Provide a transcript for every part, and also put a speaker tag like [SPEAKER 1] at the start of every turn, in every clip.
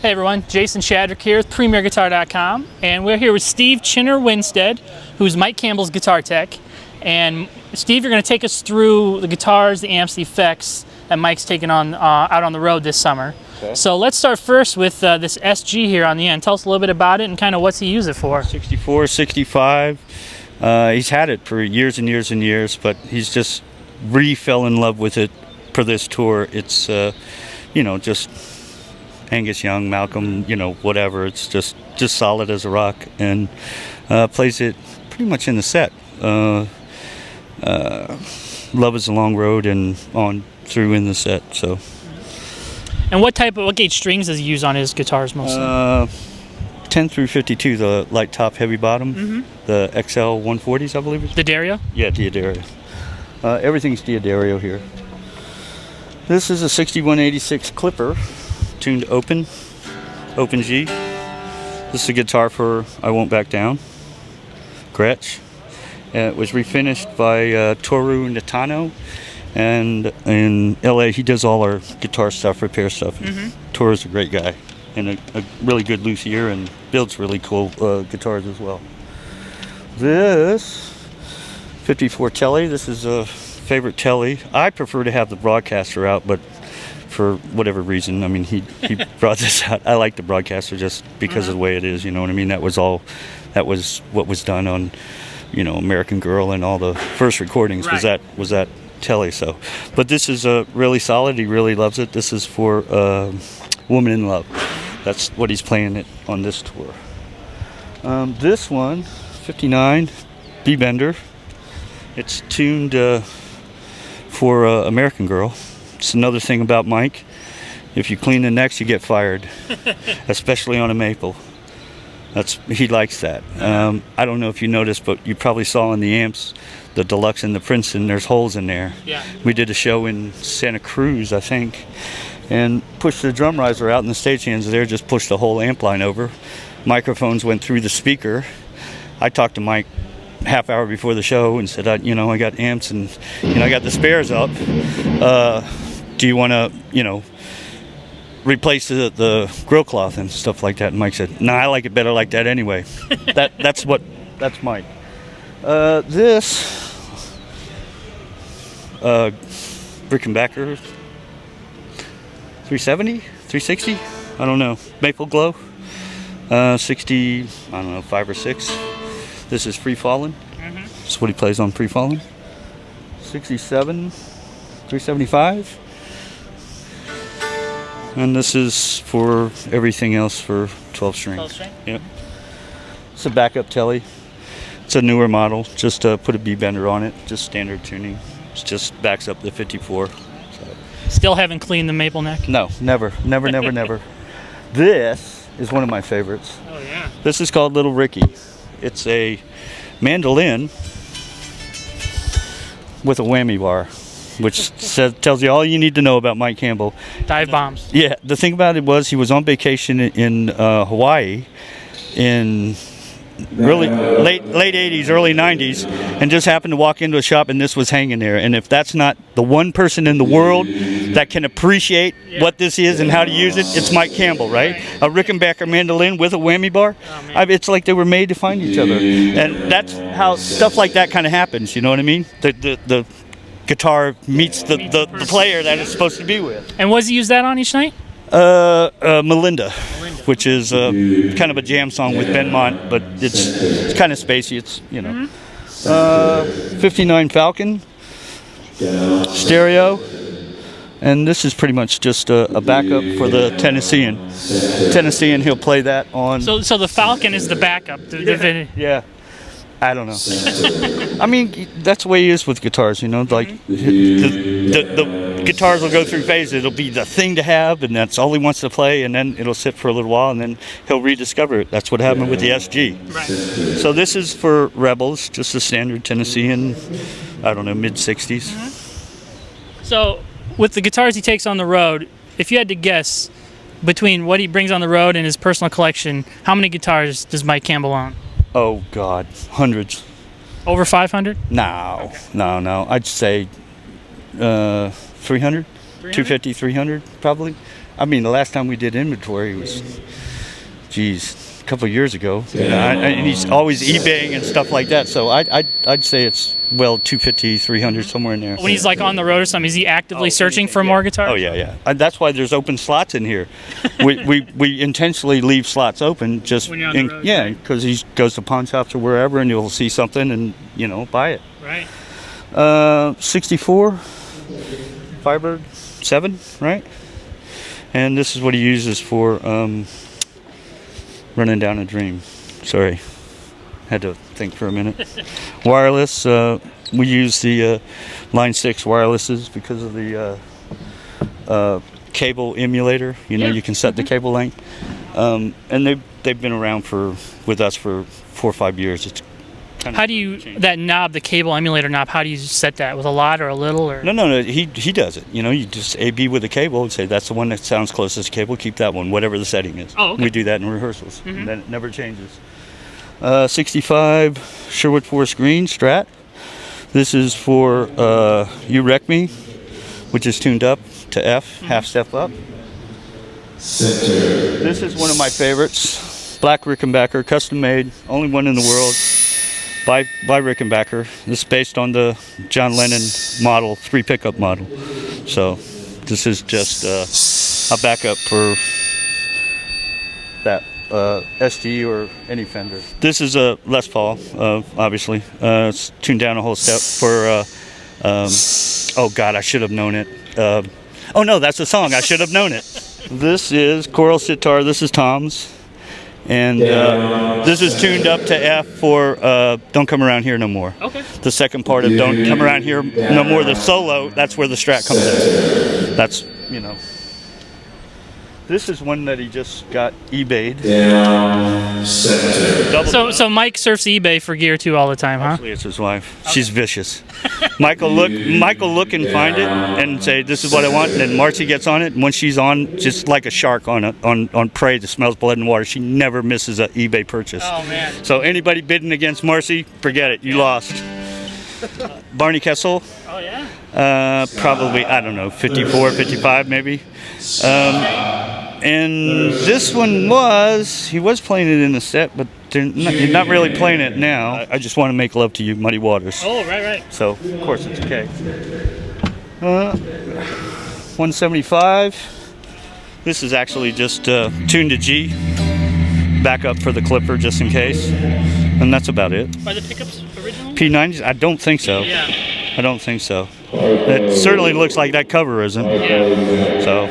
[SPEAKER 1] Hey everyone, Jason Shadrick here with PremierGuitar.com, and we're here with Steve Winstead, who's Mike Campbell's guitar tech. And Steve, you're going to take us through the guitars, the amps, the effects that Mike's taking on out on the road this summer.
[SPEAKER 2] Okay.
[SPEAKER 1] So let's start first with this SG here on the end. Tell us a little bit about it and kind of what's he use it for.
[SPEAKER 2] 64, 65. He's had it for years and years and years, but he's just fell in love with it for this tour. It's, just Angus Young, Malcolm, whatever. It's just solid as a rock, and plays it pretty much in the set. Love is a long road and on through in the set. So.
[SPEAKER 1] And what gauge strings does he use on his guitars mostly?
[SPEAKER 2] 10 through 52, the light top, heavy bottom. The XL 140s, I believe.
[SPEAKER 1] D'Addario?
[SPEAKER 2] Yeah, D'Addario. Everything's D'Addario here. This is a 6186 Clipper, tuned open G. This is a guitar for I Won't Back Down, Gretsch. It was refinished by Toru Natano, and in LA he does all our guitar stuff, repair stuff. Toru's a great guy, and a really good luthier, and builds really cool guitars as well. This 54 Telly, this is a favorite Telly. I prefer to have the Broadcaster out, but for whatever reason, I mean, he brought this out. I like the Broadcaster just because of the way it is, you know what I mean? That was what was done on, American Girl, and all the first recordings.
[SPEAKER 1] Right.
[SPEAKER 2] was that Telly. So, but this is really solid. He really loves it. This is for Woman in Love. That's what he's playing it on this tour. This one, 59 B-Bender. It's tuned for American Girl. It's another thing about Mike. If you clean the necks, you get fired, especially on a maple. He likes that. I don't know if you noticed, but you probably saw in the amps, the Deluxe and the Princeton, there's holes in there.
[SPEAKER 1] Yeah.
[SPEAKER 2] We did a show in Santa Cruz, I think, and pushed the drum riser out, and the stagehands there just pushed the whole amp line over. Microphones went through the speaker. I talked to Mike half hour before the show and said, I got amps and, I got the spares up. Do you want to, replace the grill cloth and stuff like that? And Mike said, no, I like it better like that anyway. That's Mike. This Rickenbacker 370, 360, I don't know, Maple Glow, 60, I don't know, 5 or 6. This is Free Fallin'. That's what he plays on Free Fallin'. 67, 375. And this is for everything else for 12 string.
[SPEAKER 1] 12 string?
[SPEAKER 2] Yep. It's a backup Telly. It's a newer model. Just put a B-Bender on it. Just standard tuning. It just backs up the 54. So.
[SPEAKER 1] Still haven't cleaned the maple neck?
[SPEAKER 2] No, never. This is one of my favorites.
[SPEAKER 1] Oh yeah.
[SPEAKER 2] This is called Little Ricky. It's a mandolin with a whammy bar, which tells you all you need to know about Mike Campbell.
[SPEAKER 1] Dive bombs.
[SPEAKER 2] Yeah, the thing about it was he was on vacation in Hawaii in really late 80s, early 90s, and just happened to walk into a shop and this was hanging there. And if that's not the one person in the world that can appreciate what this is and how to use it, it's Mike Campbell, right? A Rickenbacker mandolin with a whammy bar. It's like they were made to find each other. And that's how stuff like that kind of happens, you know what I mean? The guitar meets the player that it's supposed to be with.
[SPEAKER 1] And what does he use that on each night?
[SPEAKER 2] Melinda, which is kind of a jam song with Ben Mont, but it's kind of spacey. It's 59 Falcon stereo, and this is pretty much just a backup for the Tennessean. He'll play that on.
[SPEAKER 1] So the Falcon is the backup.
[SPEAKER 2] Yeah. I don't know. I mean, that's the way he is with guitars, like the guitars will go through phases. It'll be the thing to have, and that's all he wants to play, and then it'll sit for a little while, and then he'll rediscover it. That's what happened with the SG.
[SPEAKER 1] Right.
[SPEAKER 2] So this is for Rebels, just a standard Tennessean, I don't know, mid-60s.
[SPEAKER 1] So with the guitars he takes on the road, if you had to guess between what he brings on the road and his personal collection, how many guitars does Mike Campbell own?
[SPEAKER 2] Oh, God, hundreds.
[SPEAKER 1] Over 500?
[SPEAKER 2] No, no. I'd say 300, 250, 300 probably. I mean, the last time we did inventory was, geez, a couple of years ago. And he's always eBaying and stuff like that. So I'd say it's, well, 250, 300, somewhere in there.
[SPEAKER 1] When he's like on the road or something, is he actively searching for more guitars?
[SPEAKER 2] Oh yeah. And that's why there's open slots in here. we intentionally leave slots open just
[SPEAKER 1] when you're on the road, right?
[SPEAKER 2] because he goes to pawn shops or wherever, and you'll see something and buy it.
[SPEAKER 1] Right.
[SPEAKER 2] 64 Firebird 7, right? And this is what he uses for running down a dream. Sorry, had to think for a minute. Wireless, we use the Line 6 wirelesses because of the cable emulator. You can set the cable length, and they've been around with us for 4 or 5 years. It's
[SPEAKER 1] how do you that knob, the cable emulator knob? How do you set that, with a lot or a little? Or
[SPEAKER 2] no, he does it. You just A/B with the cable and say that's the one that sounds closest to cable. Keep that one, whatever the setting is.
[SPEAKER 1] Oh, okay.
[SPEAKER 2] We do that in rehearsals, and then it never changes. 65 Sherwood Forest Green Strat. This is for You Wreck Me, which is tuned up to F, half step up.
[SPEAKER 3] Center.
[SPEAKER 2] This is one of my favorites. Black Rickenbacker, custom made, only one in the world. By Rickenbacker. This is based on the John Lennon model, 3 pickup model. So this is just a backup for that SD or any Fender. This is a Les Paul, obviously. It's tuned down a whole step for, oh God, I should have known it. Oh no, that's a song, I should have known it. This is Coral Sitar, this is Tom's. And this is tuned up to F for Don't Come Around Here No More.
[SPEAKER 1] Okay.
[SPEAKER 2] The second part of Don't Come Around Here No More, the solo, that's where the Strat comes in. That's, This is one that he just got eBayed.
[SPEAKER 3] Down center.
[SPEAKER 1] So Mike surfs eBay for gear too all the time, huh?
[SPEAKER 2] Actually, it's his wife. She's vicious. Michael look and find it and say, this is what I want. And then Marcy gets on it. And when she's on, just like a shark on prey that smells blood and water, she never misses an eBay purchase.
[SPEAKER 1] Oh, man.
[SPEAKER 2] So anybody bidding against Marcy, forget it. You lost. Barney Kessel.
[SPEAKER 1] Oh, yeah?
[SPEAKER 2] Probably, I don't know, 54, 55 maybe. And this one he was playing it in the set, but you're not really playing it now. I just want to make love to you, Muddy Waters.
[SPEAKER 1] Oh, right.
[SPEAKER 2] So, of course, it's okay. 175. This is actually just tuned to G. Backup for the clipper, just in case. And that's about it.
[SPEAKER 1] Are the pickups original?
[SPEAKER 2] P90s? I don't think so.
[SPEAKER 1] Yeah.
[SPEAKER 2] I don't think so. It certainly looks like that cover isn't.
[SPEAKER 1] Yeah.
[SPEAKER 2] So,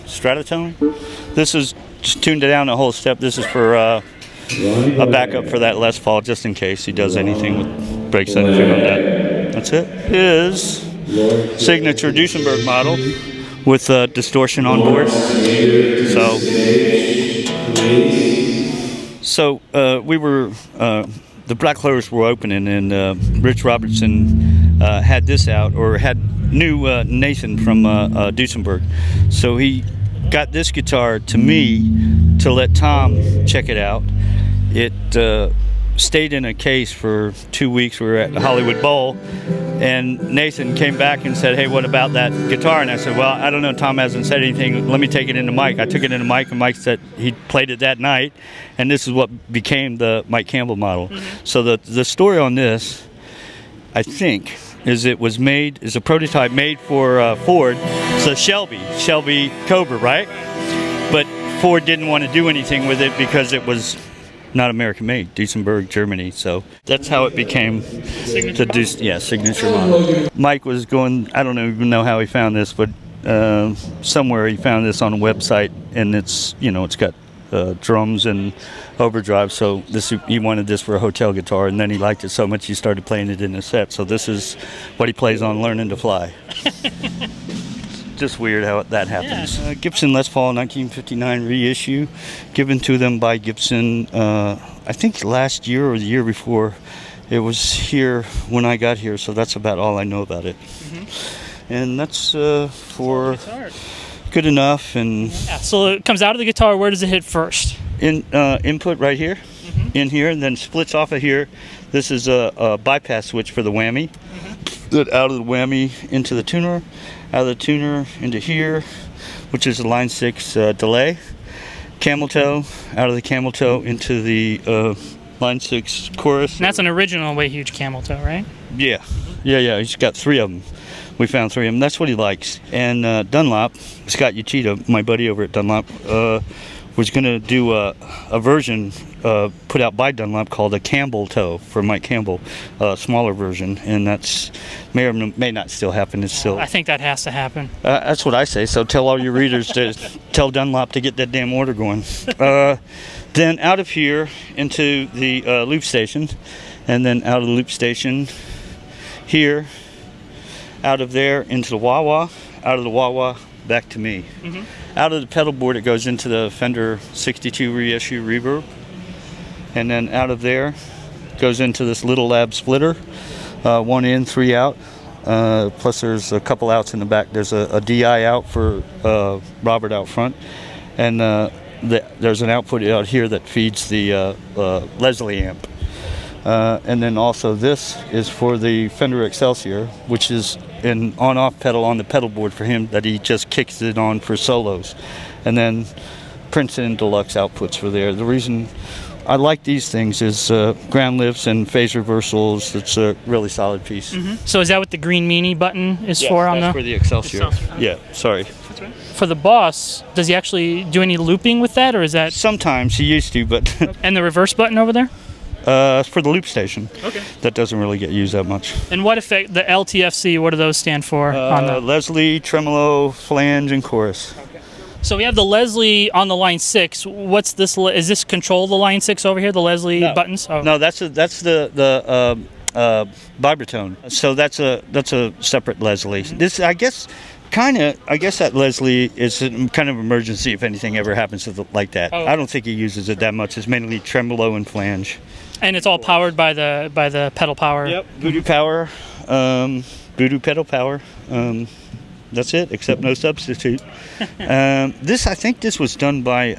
[SPEAKER 2] Stratotone. This is just tuned it down a whole step. This is for a backup for that Les Paul, just in case he does anything with brakes anything on that. That's it. His signature Duesenberg model with distortion on board. So we were the Black Clovers were opening, and Rich Robertson had this out, or knew Nathan from Duesenberg. So he got this guitar to me to let Tom check it out. It stayed in a case for 2 weeks. We were at the Hollywood Bowl, and Nathan came back and said, hey, what about that guitar? And I said, well, I don't know, Tom hasn't said anything. Let me take it into Mike. I took it into Mike, and Mike said he played it that night, and this is what became the Mike Campbell model. Mm-hmm. So the story on this, I think, is it was made, is a prototype made for Ford. It's a Shelby Cobra, right? But Ford didn't want to do anything with it because it was not American made, Duesenberg, Germany. So that's how it became signature model. Mike was going, I don't even know how he found this, but somewhere he found this on a website, and it's got drums and overdrive. So he wanted this for a hotel guitar, and then he liked it so much he started playing it in his set. So this is what he plays on Learning to Fly. Just weird how that happens. Yeah. Gibson Les Paul 1959 reissue, given to them by Gibson, I think last year or the year before. It was here when I got here, so that's about all I know about it. Mm-hmm. And that's for Good Enough. And
[SPEAKER 1] yeah, so it comes out of the guitar. Where does it hit first?
[SPEAKER 2] Input right here, in here, and then splits off of here. This is a bypass switch for the whammy. Out of the whammy into the tuner, out of the tuner into here, which is a line 6 delay. Camel toe, out of the camel toe into the line 6 chorus.
[SPEAKER 1] And that's an original way huge camel toe, right?
[SPEAKER 2] Yeah. He's got 3 of them. We found 3 of them. That's what he likes. And Dunlop, Scott Uchida, my buddy over at Dunlop, was going to do a version put out by Dunlop called a Campbell toe for Mike Campbell, a smaller version, and that's may or may not still happen. It's still.
[SPEAKER 1] I think that has to happen.
[SPEAKER 2] That's what I say. So tell all your readers to tell Dunlop to get that damn order going. Then out of here into the loop station, and then out of the loop station here, out of there into the wah-wah, out of the wah-wah back to me. Out of the pedal board it goes into the Fender 62 reissue reverb, and then out of there goes into this little lab splitter, 1 in, 3 out, plus there's a couple outs in the back. There's a DI out for Robert out front, and there's an output out here that feeds the Leslie amp. And then also this is for the Fender Excelsior, which is an on-off pedal on the pedal board for him that he just kicks it on for solos. And then Princeton Deluxe outputs for there. The reason I like these things is ground lifts and phase reversals. It's a really solid piece.
[SPEAKER 1] So is that what the green meanie button is for on
[SPEAKER 2] that's
[SPEAKER 1] the?
[SPEAKER 2] for the Excelsior.
[SPEAKER 1] Excelsior.
[SPEAKER 2] Yeah, sorry.
[SPEAKER 1] That's right. For the Boss, does he actually do any looping with that, or is that?
[SPEAKER 2] Sometimes he used to, but
[SPEAKER 1] And the reverse button over there?
[SPEAKER 2] for the loop station.
[SPEAKER 1] Okay.
[SPEAKER 2] That doesn't really get used that much.
[SPEAKER 1] And what effect, the LTFC, what do those stand for on the?
[SPEAKER 2] Leslie, tremolo, flange, and chorus.
[SPEAKER 1] So we have the Leslie on the line 6. What's this? Is this control the line 6 over here? The Leslie buttons? Oh.
[SPEAKER 2] No, that's the vibratone. So that's a separate Leslie. This I guess that Leslie is a kind of emergency if anything ever happens like that.
[SPEAKER 1] Oh.
[SPEAKER 2] I don't think he uses it that much. It's mainly tremolo and flange.
[SPEAKER 1] And it's all powered by the pedal power.
[SPEAKER 2] Yep. Voodoo power, Voodoo pedal power. That's it, except no substitute. I think this was done by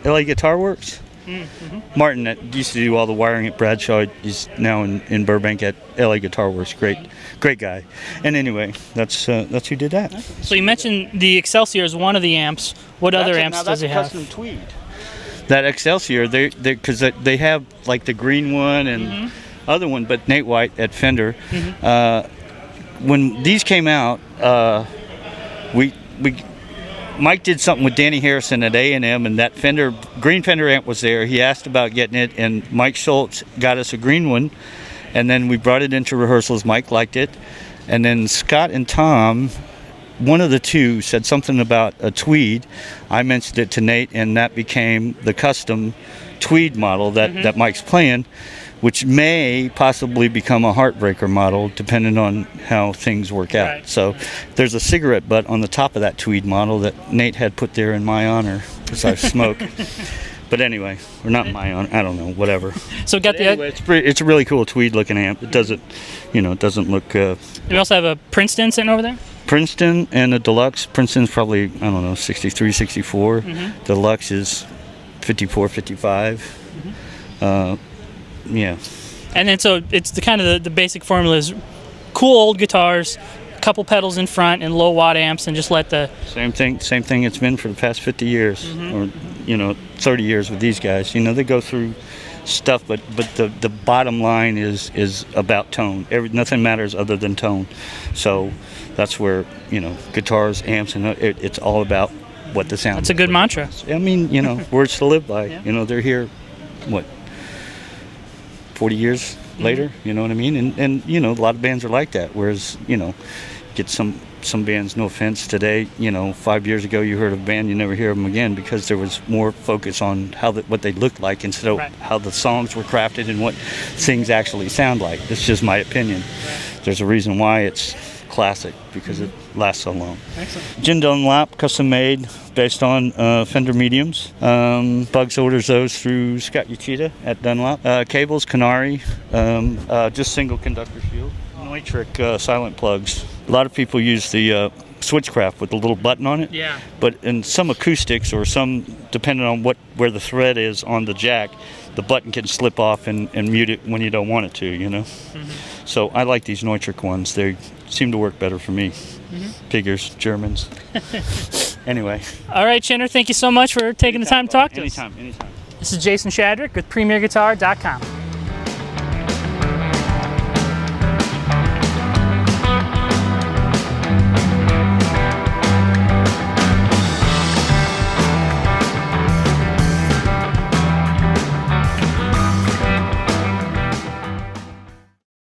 [SPEAKER 2] LA Guitar Works. Martin, that used to do all the wiring at Bradshaw, he's now in Burbank at LA Guitar Works. Great guy. And anyway, that's who did that.
[SPEAKER 1] So you mentioned the Excelsior is one of the amps. What other amps does he have?
[SPEAKER 2] Custom tweed. That Excelsior, because they have like the green one and other one, but Nate White at Fender. When these came out, Mike did something with Danny Harrison at A&M, and that green Fender amp was there. He asked about getting it, and Mike Schultz got us a green one, and then we brought it into rehearsals. Mike liked it, and then Scott and Tom, one of the two, said something about a tweed. I mentioned it to Nate, and that became the custom tweed model that Mike's playing, which may possibly become a Heartbreaker model depending on how things work out.
[SPEAKER 1] Right.
[SPEAKER 2] So there's a cigarette butt on the top of that tweed model that Nate had put there in my honor because I smoke. But anyway, or not my honor, I don't know, whatever.
[SPEAKER 1] So
[SPEAKER 2] it's a really cool tweed looking amp. It doesn't look.
[SPEAKER 1] We also have a Princeton sitting over there?
[SPEAKER 2] Princeton and a Deluxe. Princeton's probably, 63, 64. Deluxe is 54, 55. Yeah.
[SPEAKER 1] And then so it's the kind of the basic formula is cool old guitars, couple pedals in front, and low watt amps, and just let the
[SPEAKER 2] same thing it's been for the past 50 years or 30 years with these guys. They go through stuff, but the bottom line is about tone. Nothing matters other than tone. So that's where guitars, amps, and it's all about what the sound.
[SPEAKER 1] That's a good mantra.
[SPEAKER 2] I mean, words to live by.
[SPEAKER 1] Yeah.
[SPEAKER 2] They're here, 40 years later, you know what I mean? And a lot of bands are like that, whereas, get some bands, no offense, today, 5 years ago you heard of a band, you never hear of them again because there was more focus on what they looked like instead of how the songs were crafted and what things actually sound like. That's just my opinion. There's a reason why it's classic, because it lasts so long.
[SPEAKER 1] Excellent.
[SPEAKER 2] Jim Dunlop, custom made, based on Fender mediums. Bugs orders those through Scott Uchida at Dunlop. Cables, Canary, just single conductor shield. Neutrik silent plugs. A lot of people use the Switchcraft with the little button on it.
[SPEAKER 1] Yeah.
[SPEAKER 2] But in some acoustics or depending on where the thread is on the jack, the button can slip off and mute it when you don't want it to, So I like these Neutrik ones. They seem to work better for me. Figures, Germans. Anyway.
[SPEAKER 1] All right, Chinner, thank you so much for taking the time to talk to us.
[SPEAKER 2] Anytime.
[SPEAKER 1] This is Jason Shadrick with PremierGuitar.com.